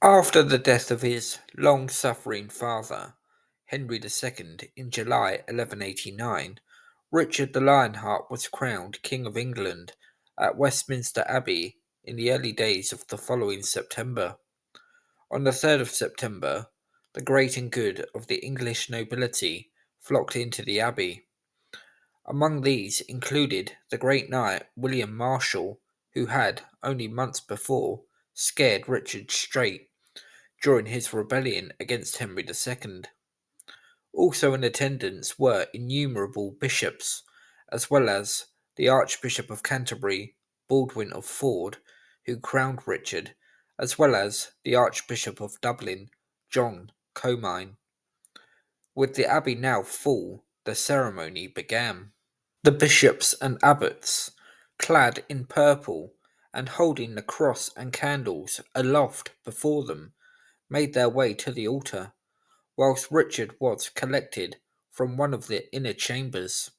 After the death of his long-suffering father, Henry II, in July 1189, Richard the Lionheart was crowned King of England at Westminster Abbey in the early days of the following September. On the 3rd of September, the great and good of the English nobility flocked into the abbey. Among these included the great knight William Marshal, who had, only months before, scared Richard straight during his rebellion against Henry II. Also in attendance were innumerable bishops, as well as the Archbishop of Canterbury, Baldwin of Ford, who crowned Richard, as well as the Archbishop of Dublin, John Comyn. With the abbey now full, the ceremony began. The bishops and abbots, clad in purple and holding the cross and candles aloft before them, made their way to the altar, whilst Richard was collected from one of the inner chambers.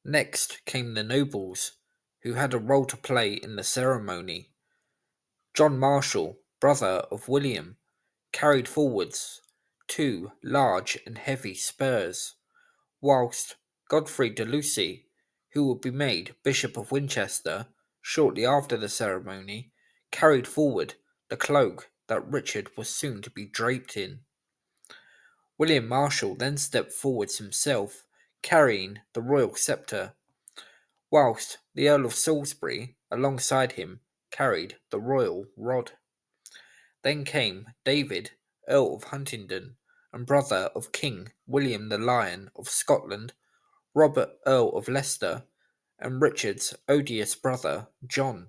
Next came the nobles, who had a role to play in the ceremony. John Marshal, brother of William, carried forwards two large and heavy spurs, whilst Godfrey de Lucy, who would be made Bishop of Winchester shortly after the ceremony, carried forward the cloak that Richard was soon to be draped in. William Marshal then stepped forwards himself, carrying the royal sceptre, whilst the Earl of Salisbury, alongside him, carried the royal rod. Then came David, Earl of Huntingdon, and brother of King William the Lion of Scotland, Robert, Earl of Leicester, and Richard's odious brother, John,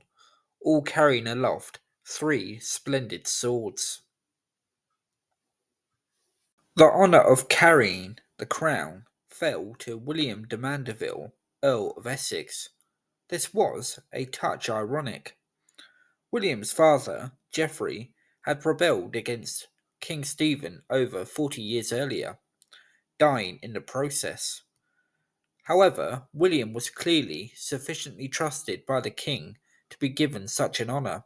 all carrying aloft three splendid swords. The honour of carrying the crown fell to William de Mandeville, Earl of Essex. This was a touch ironic. William's father, Geoffrey, had rebelled against King Stephen over 40 years earlier, dying in the process. However, William was clearly sufficiently trusted by the king to be given such an honour,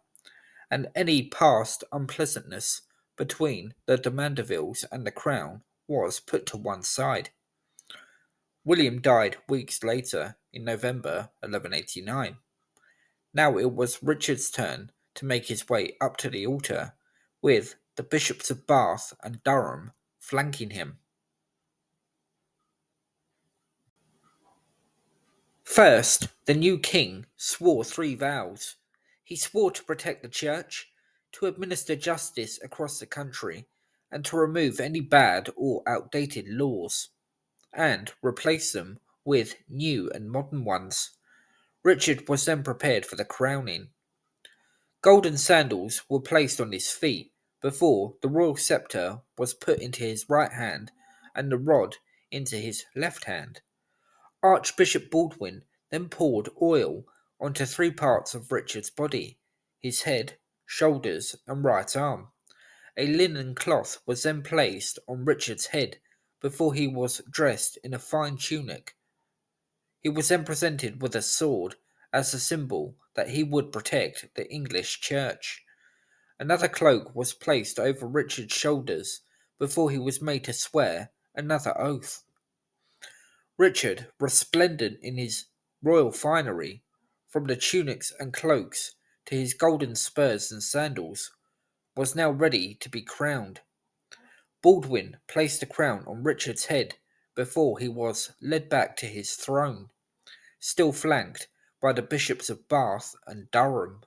and any past unpleasantness between the de Mandevilles and the crown was put to one side. William died weeks later, in November 1189. Now it was Richard's turn to make his way up to the altar, with the bishops of Bath and Durham flanking him. First, the new king swore three vows. He swore to protect the church, to administer justice across the country, and to remove any bad or outdated laws, and replace them with new and modern ones. Richard was then prepared for the crowning. Golden sandals were placed on his feet before the royal sceptre was put into his right hand and the rod into his left hand. Archbishop Baldwin then poured oil onto three parts of Richard's body: his head, shoulders, and right arm. A linen cloth was then placed on Richard's head before he was dressed in a fine tunic. He was then presented with a sword as a symbol that he would protect the English church. Another cloak was placed over Richard's shoulders before he was made to swear another oath. Richard, resplendent in his royal finery, from the tunics and cloaks to his golden spurs and sandals, was now ready to be crowned. Baldwin placed the crown on Richard's head before he was led back to his throne, still flanked by the bishops of Bath and Durham.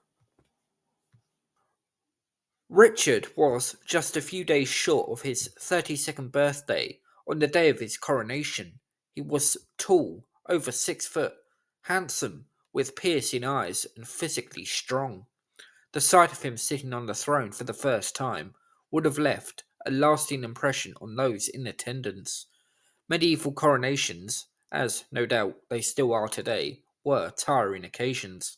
Richard was just a few days short of his 32nd birthday on the day of his coronation. He was tall, over 6 foot, handsome, with piercing eyes, and physically strong. The sight of him sitting on the throne for the first time would have left a lasting impression on those in attendance. Medieval coronations, as no doubt they still are today, were tiring occasions,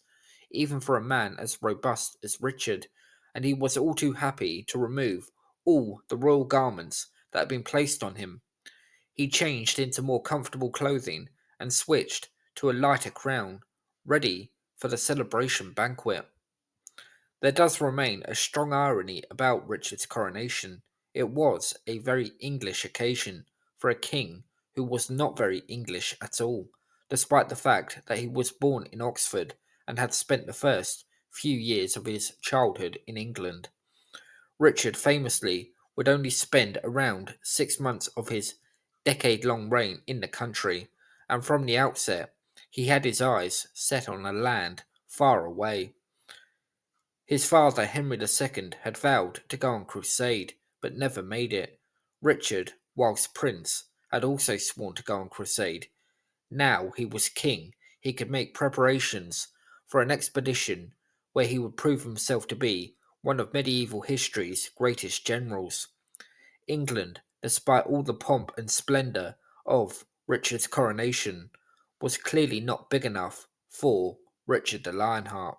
even for a man as robust as Richard, and he was all too happy to remove all the royal garments that had been placed on him. He changed into more comfortable clothing and switched to a lighter crown, ready for the celebration banquet. There does remain a strong irony about Richard's coronation. It was a very English occasion for a king who was not very English at all, despite the fact that he was born in Oxford and had spent the first few years of his childhood in England. Richard famously would only spend around 6 months of his decade long reign in the country, and from the outset he had his eyes set on a land far away. His father, Henry II, had vowed to go on crusade, but never made it. Richard, whilst prince, had also sworn to go on crusade. Now he was king, he could make preparations for an expedition where he would prove himself to be one of medieval history's greatest generals. England, despite all the pomp and splendour of Richard's coronation, was clearly not big enough for Richard the Lionheart.